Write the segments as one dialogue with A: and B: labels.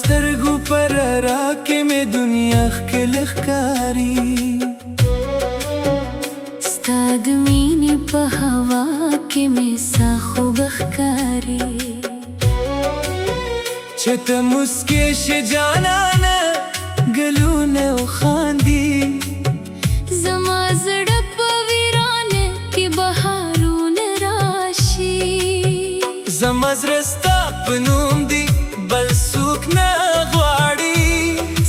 A: سترګو پر راکې مې دنیا ښکلې ښکاري
B: ستا د مینې په هوا کې مې سا خوږه ښکاري
A: چې ته مسکې شې جانانه ګلونه وخاندي
B: زما زړه په ویرانه کې بهارونه راشي
A: زما زړه ستا په نوم دی بل څوک نه غواړي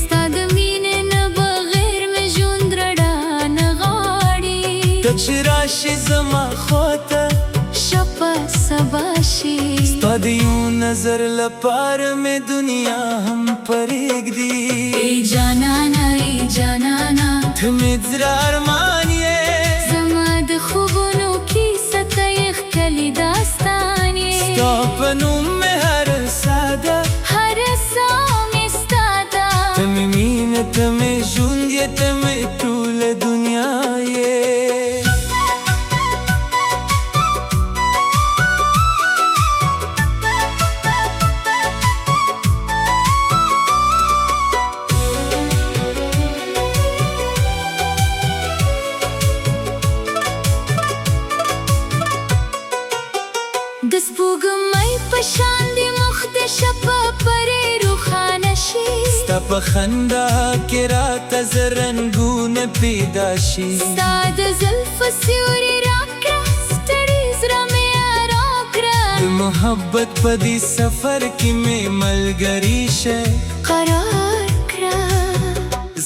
B: ستا د مینې نه بغیر مې ژوند رڼا نه غواړي
A: ته چې راشې زما خواته
B: شپه سبا شي
A: ستا د یو نظر لپاره مې دنیا هم پرېږدي
B: ای جانانا ای جانانا
A: ته مې زړه ارمان یې
B: زما د خوبونو کیسه ته یې ښکلي داستان یې
A: ستا په نوم مې هر ساده
B: هر ساه مې ستا ده
A: ته مې مینه ته مې ژوند یې ته مې ټوله دنیا یې
B: د سپوږمۍ په شان دې مخ دې شپه پرې روښانه شي
A: ستا په خندا کې راته زه رنګونه پیدا شي
B: ستا د زلفو سیوري راکړه ستړي زړه مې آرام کړه
A: د محبت په دې سفر کې مې ملګري شه
B: قرار کړه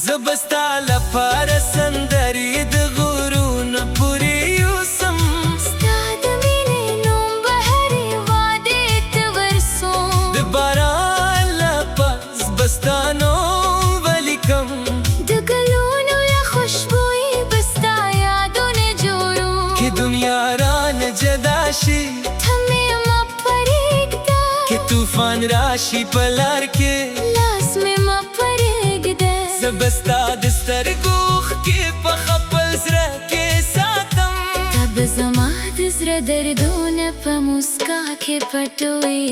A: زه به ستا لپاره سندرې د غرونو پورې یوسم
B: ستا د مینې نوم به هرې وادې ته ورسوم
A: د باران لپس به ستا نوم ولیکم
B: د ګلونو له خوشبویي به ستا یادونه جوړوم
A: که دنیا رانه جدا شي
B: ته مې مه پرېږده
A: که طوفان راشي په لار کې
B: لاس مې مه پرېږده
A: زه به ستا د سترګو اوښکې په خپل زړه کې ساتم
B: ته به زما د زړه دردونه په موسکا کې پټوې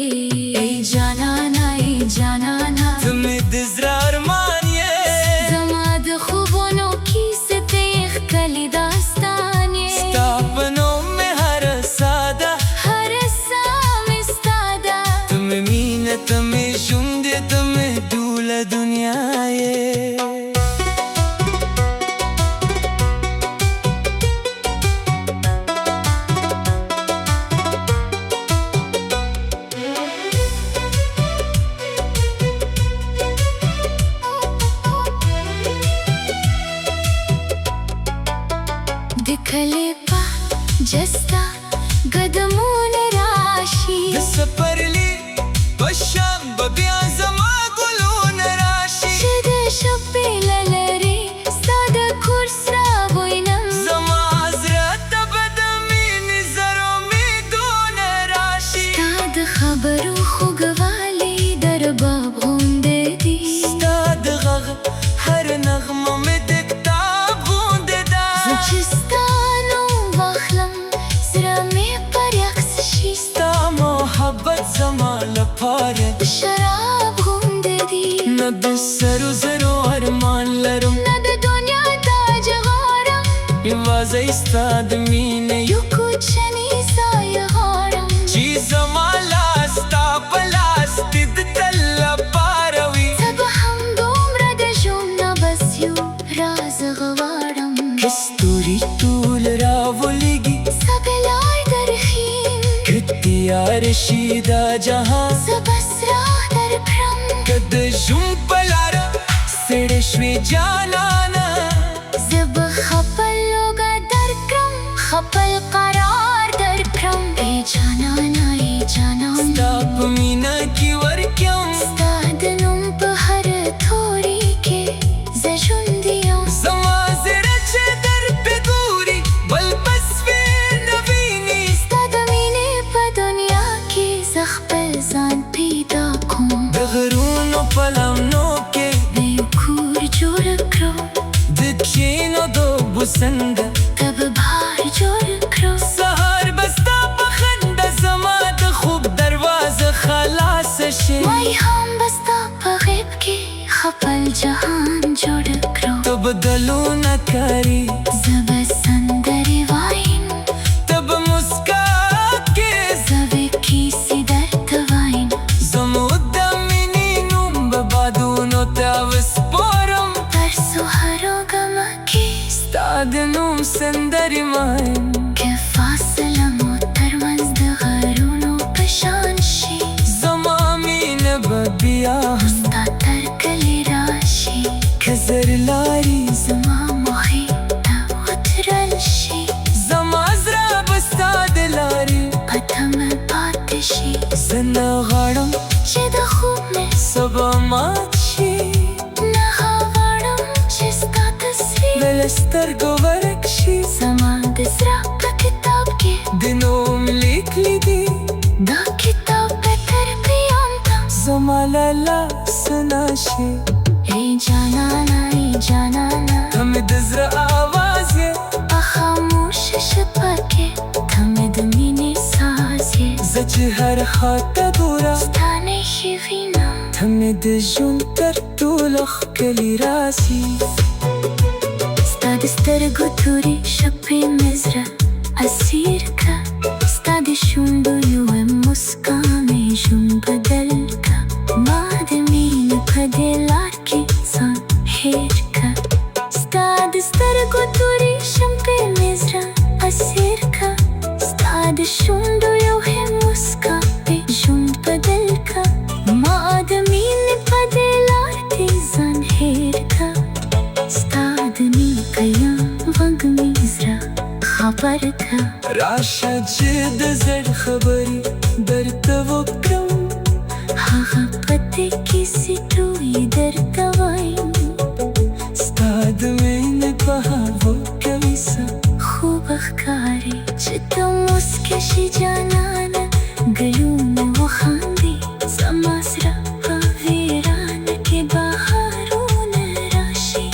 B: ای جانانا ای جانانا
A: ته مې د زړه ارمان یې
B: زما د خوبونو کیسه ته یې ښکلي داستان یې
A: ستا په نوم مې هر ساده
B: هر ساه مې ستا ده
A: ته مې مینه ته مې ژوند یې ته مې ټوله دنیا یې
B: د کلي په جستا قدمونه راشي
A: د سپرلي په شان به بیا زما ګلونه راشي
B: چې د شپې له لرې ستا د کور سره وینم
A: زما زړه ته به د مینې زر امیدونه راشي
B: ستا د خبرو خوږوالی د رباب غوندې دي
A: ستا د غږ هر نغمه مې د کتاب غوندې ده
B: زه چې ستا نوم واخلم زړه مې په رقص شي
A: ستا محبت زما لپاره
B: د شراب غوندې دي
A: نه د سرو زرو ارمان لرم
B: نه د دنیا تاج غواړم
A: یوازې ستا د مینې
B: یو کوچنی سایه غواړم
A: چې زما لاس ستا په لاس دې د تل لپاره وي
B: ته به هم دومره د ژوند نه بس یو راز غواړم
A: که ستوري ټول راولېږي
B: سبلار درخیم
A: که تیار شي دا جهان
B: زه به سره درکړم
A: که د ژوند په لاره ستړې شوې جانانه
B: زه به خپل لوګه درکړم خپل قرار درکړم ای جانانا ای جانانا
A: ستا په مینه کې ورکړم
B: ستا د نوم په هر توري کې زه ژوندی یم
A: زما زړه چې درته ګوري بل تصویر نه ویني
B: ستا د مینې په دنیا کې زه خپل ځان پیدا کوم
A: د غرونو په لمنو کې
B: د یو کور جوړ کړو
A: د کښېنېدو بوسنده
B: ته به بار جوړ کړو
A: سهار به ستا په خنده زما د خوب دروازه خلاصه شي
B: وای هم به ستا په जहान जोड़ करो
A: तब दलो न करी
B: जब संदरी वाइन
A: तब मुस्का के
B: जब किसी दर्द वाइन
A: समुद्दमिनी नुम्ब बादूनो तावस पोरम
B: परसो हरो गमकी
A: stadnum sendari main
B: के फासला मोतर मज़द गरूनो पशान शी
A: zamamin babiya
B: उस्ता तरकली राशी
A: kazar lari
B: زما मोही तवतरल she
A: zamazra bastad lari
B: Patham पातशी
A: zana garam
B: चिद खूब में
A: sabamachi
B: नहावड़म जिसका तस्वीर
A: velastar govarakshi
B: समाद जरा किताब के
A: dinom liklidi
B: दा किताब पे तरबियांता
A: zamala la sunashi
B: ए जाना ना
A: hamid zra आवाज ye
B: खामोश शपके थमद मिने साज ये
A: zach har khata dura
B: स्थाने शिवीना
A: hamid juntar tulakh kali rasi
B: ستاد سترگو توری شپی مزرا اسیر کا ستاد شوندو یو مسکامی جون بدل کا مادمین پدلار کی سان هیر کا ستاد سترگو توری شپی مزرا اسیر کا ستاد شوندو یو مسکامی جون بدل کا مادمین پدلار کی سان هیر کا ستادنی कया वंग मिज़रा खबर था
A: rasha jid zar khabari dar tawakkum
B: हाँ पते किसी तो इधर तवाइन
A: stad mein kaha wo kamisa
B: खूब अखकारी चितम उसके जाना न गलून वो खांदी समासरा वीरान के बाहरों राशि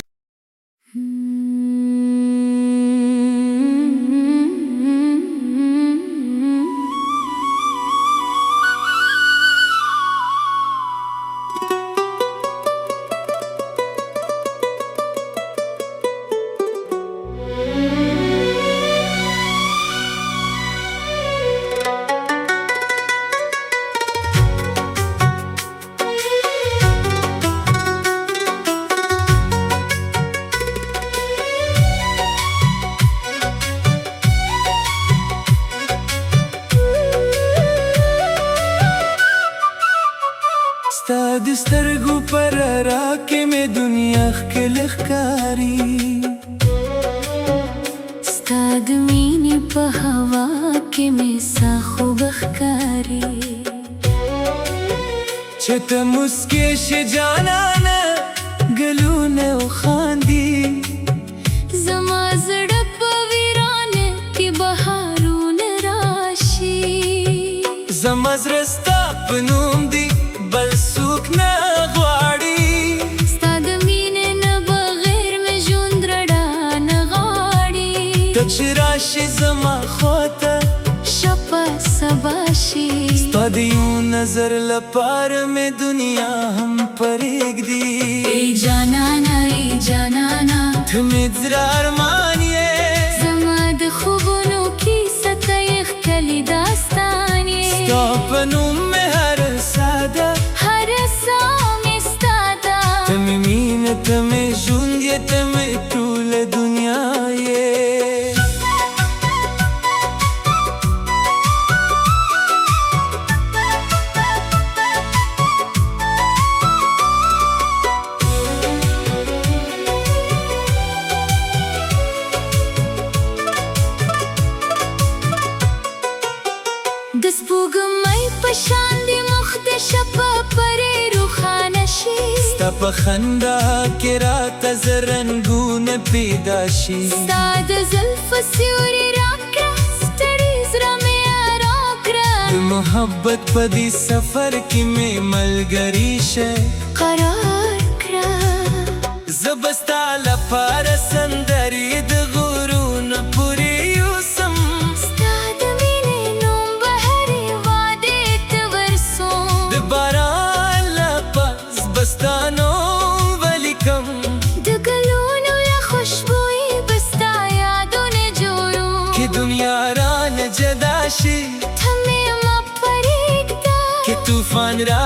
A: stad stargu parara ke me dunya khilkh kari
B: ستاد مینی په هوا کې مې سا خوب ښکاري
A: cheta muske she jana na galune o khandi
B: زما زړه په ویرانه کې بهارونه راشي
A: zamazrasta pnum di bal suk na gwadi
B: ستا د مینې نه بغیر مې ژوند رډا نه غواړي
A: tachrashi zama khota
B: شپه سبا شي
A: stad yu nazar la par me dunya hum pareg di
B: ای جانانا
A: tumid zra arman ye
B: زما د خوبونو کیسه ته یې ښکلي داستان یې
A: sta pnum me har sada
B: هر ساه مې ستا ده
A: tame mine tame jund ye tame tul dunya ye
B: د سپوږمۍ په شان د مخ د شپه پرې روښانه شي
A: ستا په خندا کې راته زرنګونه پیدا شي
B: ستا د زلفو سیوري راکړه ستړي زړه مې آرام کړه
A: د محبت په دې سفر کې مې ملګری شه
B: قرار کړه
A: زه به ستا لپاره سندرې د غرونو پورې یوسم
B: ستا د مینې نوم به هرې وعدې ته ورسوم
A: د باران له پاس به ستا نوم ولیکم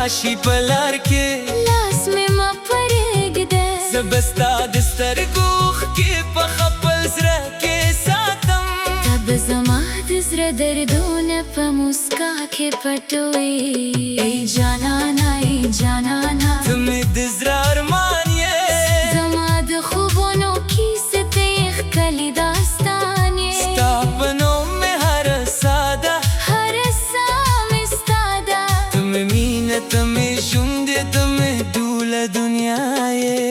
A: راشي پلار کې
B: لاس مې ما پرېږده
A: زبستا د سترګو کې په خپل زړه کې ساتم
B: ته به زما د زړه دردونه په موسکا کې پټوې ای جانانا ای جانانا
A: ته مې د زړه ارمان یې
B: زما د خوبونو کیسې ته یې ښکلي داستان یې
A: ستا په نوم مې هره ساده
B: هره ساه مې ستا ده
A: ته مې مینه ته مې ژوند یې ته مې ټوله دنیا یې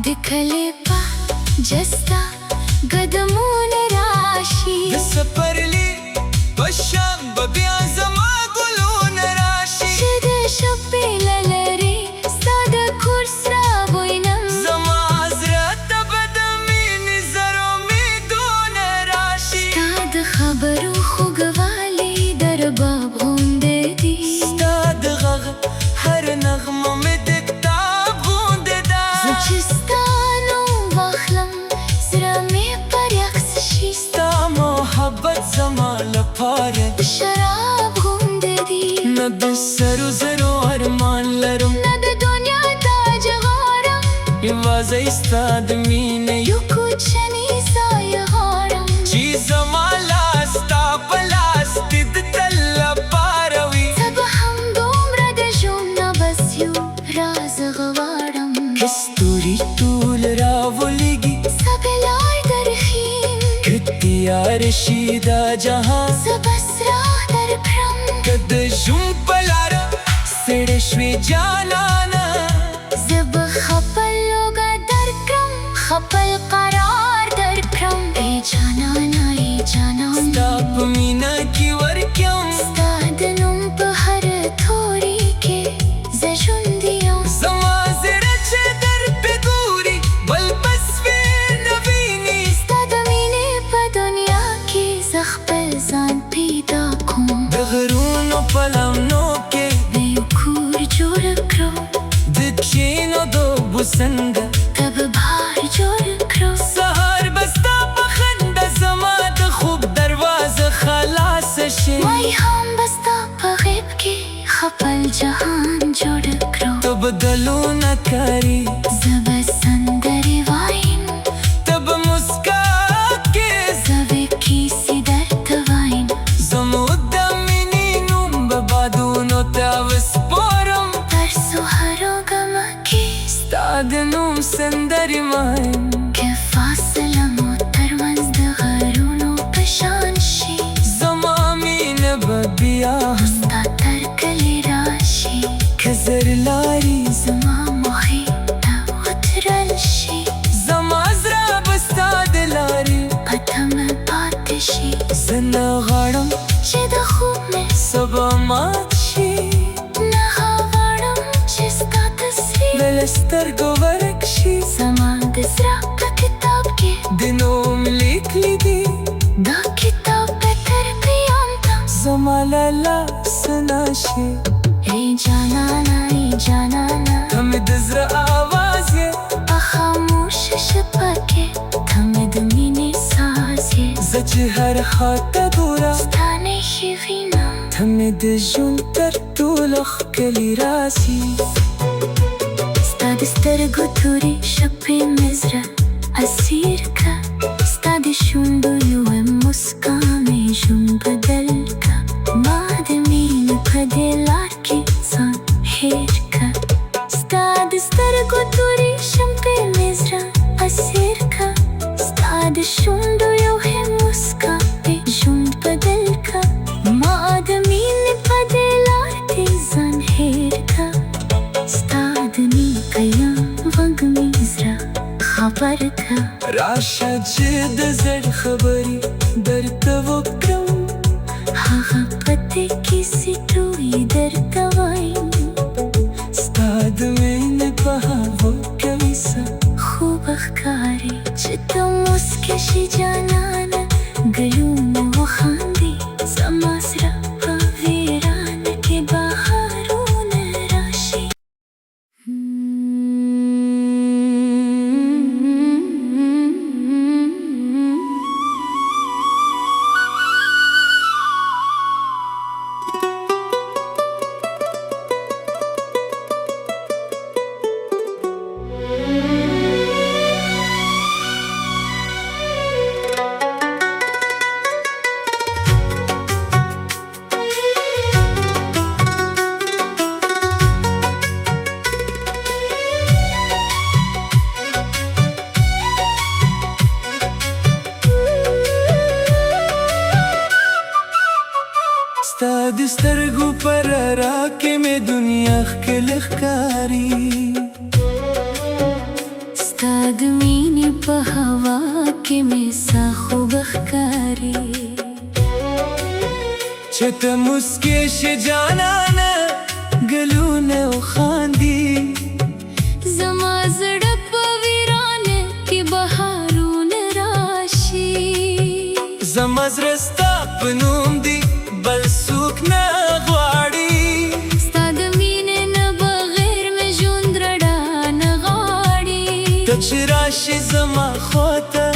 B: د کلي په جستا قدمونه راشي
A: د سپرلي په شان به بیا زما ګلونه راشي
B: چې د شپې له لرې ستا د کور سره وینم
A: زما زړه ته به د مینې زر امیدونه راشي
B: ستا د خبرو خوږوالی د رباب غوندې دي
A: ستا د غږ هر نغمه مې د کتاب غوندې ده
B: زه چې ستا نوم واخلم زړه مې په رقص شي
A: ستا محبت زما لپاره
B: د شراب غوندې دي
A: نه د سرو زرو ارمان لرم
B: نه د دنیا تاج غواړم
A: یوازې ستا د مینې
B: یو کوچنی سایه غواړم
A: چې زما لاس ستا په لاس دې د تل لپاره وي
B: ته به هم دومره د ژوند نه بس یو راز غواړم
A: که ستوري ټول راولېږي
B: سبلای درخیم
A: که تیار شي دا جهان
B: زه بس راه درکړم
A: که د ژوند په لاره ستړې شوې جانانه
B: زه به خپل لوګه درکړم خپل قرار درکړم ای جانانا ای جانان
A: ستا په مینه کې ورکیم
B: ستا د نوم په هر توري کې زه ژوندی یم
A: زما زړه چې درپې ګوري بل تصویر نه ویني
B: ستا د مینې په دنیا کې زه خپل ځان پیدا کوم
A: د غرونو په لمنو کې
B: د یو کور جوړ کړو
A: د کښېنو دوبو څنګه
B: ته به بار جوړ کړو
A: سهار به ستا په خنده زما د خوب دروازه خلاصه شي
B: وای هم به ستا په غیب کې خپل جهان جوړ کړو
A: ته به دلونه کاري
B: زه به سندرې وایم
A: ته به موسکا کې
B: زه به کیسې درته وایم
A: زموږ د مینې نوم به بادونو ته وسپارم
B: تر سهارو غمه کې
A: ستا د نوم سندرې وایم
B: که فاصله مو ترمنځ د غرونو په شان شي
A: زما مینه به بیا
B: ستا تر کلي راشي
A: که زر لارې
B: زما مخې ته ودرل شي
A: زما زړه به ستا د لارې
B: په تمه پاتې شي
A: زه نه غواړم
B: چې د خوب مې
A: سبا مات شي
B: نه غواړم چې ستا تصویر
A: له سترګو ورک شي
B: زما د زړه په کتاب کې
A: د نوم لیکلی دي
B: دا کتاب به تر قیامته
A: زما له لاسه نه شي
B: ای جانانا ای جانانا
A: ته مې د زړه آواز یې
B: په خاموشه شپه کې ته مې د مینې ساز یې
A: زه چې هر خواته ګورم
B: ستا نښې وینم
A: ته مې د ژوند تر ټولو ښکلي راز یې
B: ستا د سترګو تورې شپې مې زړه اسیر که ستا د شونډو یوه موسکا مې ژوند بدل که ما د مینې په دې لار کې ځان هېر که ستا د سترګو تورې شپې مې زړه اسیر که ستا د شونډو یوه موسکا مې ژوند بدل که ما د مینې په دې لار کې ځان هېر که ستا د نیکه یم غږ مې زړه خبر که
A: راشه چې د زړ خبرې درته وکړم
B: هغه پته کیسې ټولې درته وایم
A: ستا د مینې په هوا کوي څه
B: خوب ښکاري چې ته موسکه شي جانانه ګلونه وخاندي زما زړه
A: پر راکې مې دنیا ښکلې ښکاري
B: ستا د مینې په هوا کې مې ساه خوږه ښکاري
A: چې ته مسکې شې جانانه ګلونه وخاندي
B: زما زړه په ویرانه کې بهارونه راشي
A: زما زړه ستا په نوم دی بل څوک نه غواړي
B: ستا د مینې نه بغیر مې ژوند رڼا نه غواړي
A: ته چې راشې زما خواته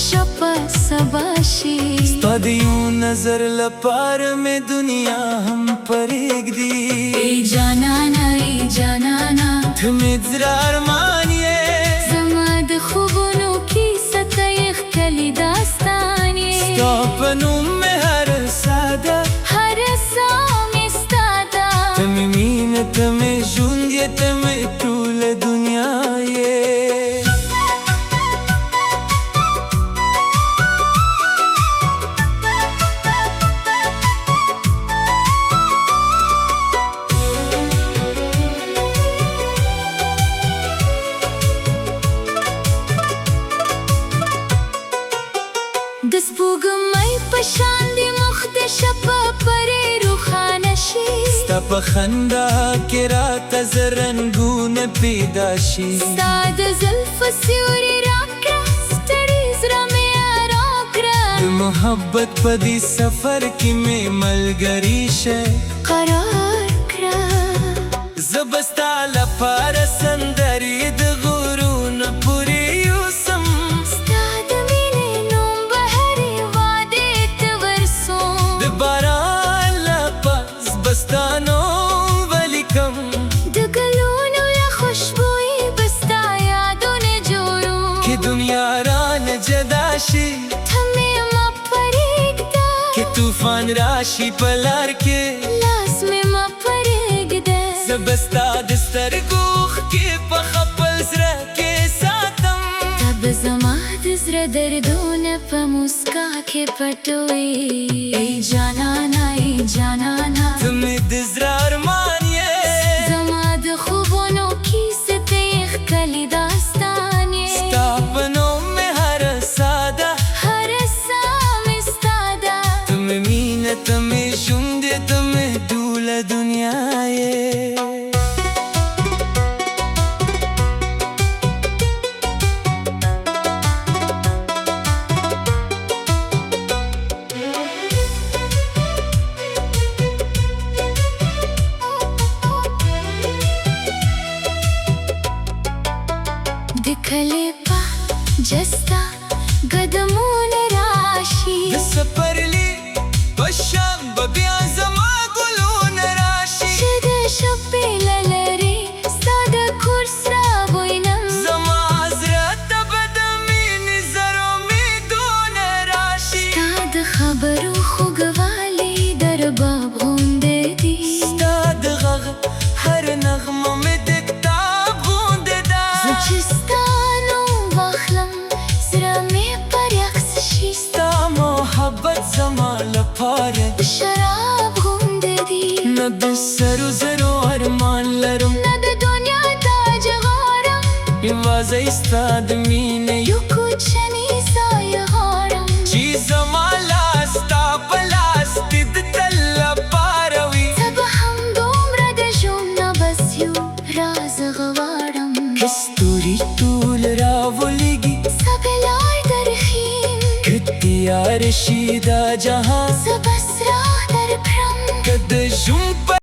B: شپه سبا شي
A: ستا د یو نظر لپاره مې دنیا هم پرېږدي
B: ای جانانا ای جانانا
A: ته مې زړه ارمان یې
B: زما د خوبونو کیسه ته یې ښکلي داستان یې
A: ستا په نوم مې هر ساده
B: هر ساه مې ستا ده
A: ته مې مینه ته مې ژوند یې ته مې ټوله دنیا یې
B: د سپوږمۍ په شان دې مخ د شپه پرې روښانه شي
A: ستا په خندا کې راته زر رنګونه پیدا شي
B: ستا د زلفو سیوري راکړه ستړي زړه مې آرام کړه
A: د محبت په دې سفر کې مې ملګري شه
B: قرار کړه
A: زه به ستا لپاره سندرې د غرونو پورې یوسم
B: ستا د مینې نوم به هرې وادې ته ورسوم
A: د باران لپس به ستا نوم ولیکم
B: د ګلونو له خوشبویي به ستا یادونه جوړوم
A: که دنیا رانه جدا شي
B: ته مې مه پرېږده
A: که طوفان راشي په لار کې
B: لاس مې مه پرېږده
A: زه به ستا د سترګو اوښکې په خپل زړه کې ساتم
B: ته به زما د زړه دردونه په موسکا کې پټوې ای جانانا ای جانانا
A: ته مې د زړه ارمان یې
B: زما د خوبونو کیسه ته یې ښکلي داستان یې
A: ستا په نوم مې هر ساده
B: هر ساه مې ستا ده
A: ته مې مینه ته مې ژوند یې ته مې ټوله دنیا یې
B: د کلي په جستا قدمونه راشي
A: د سپرلي په شان به بیا زما ګلونه راشي
B: چې د شپې له لرې ستا د کور سره وینم
A: زما زړه ته به د مینې زر امیدونه راشي
B: ستا د خبرو خوږوالی د رباب غوندې دي
A: ستا د غږ هر نغمه مې د کتاب غوندې ده
B: زه چې ستا نوم واخلم زړه مې پر یخس شي
A: ستا محبت زما لپاره
B: د شراب غوندې دي
A: نه د سرو زرو ارمان لرم
B: نه د دنیا تاج غواړم
A: یوازې ستا د مینې
B: یو کوچنی سایه غواړم
A: چې زما لاس ستا په لاس دې د تل لپاره وي
B: ته به هم دومره د ژوند نه بس یو راز غواړم
A: که ستوري ټول راولېږي
B: سبلای درخیم
A: که تیار شي دا جهان
B: زه به سره درکړم
A: که د ژوند په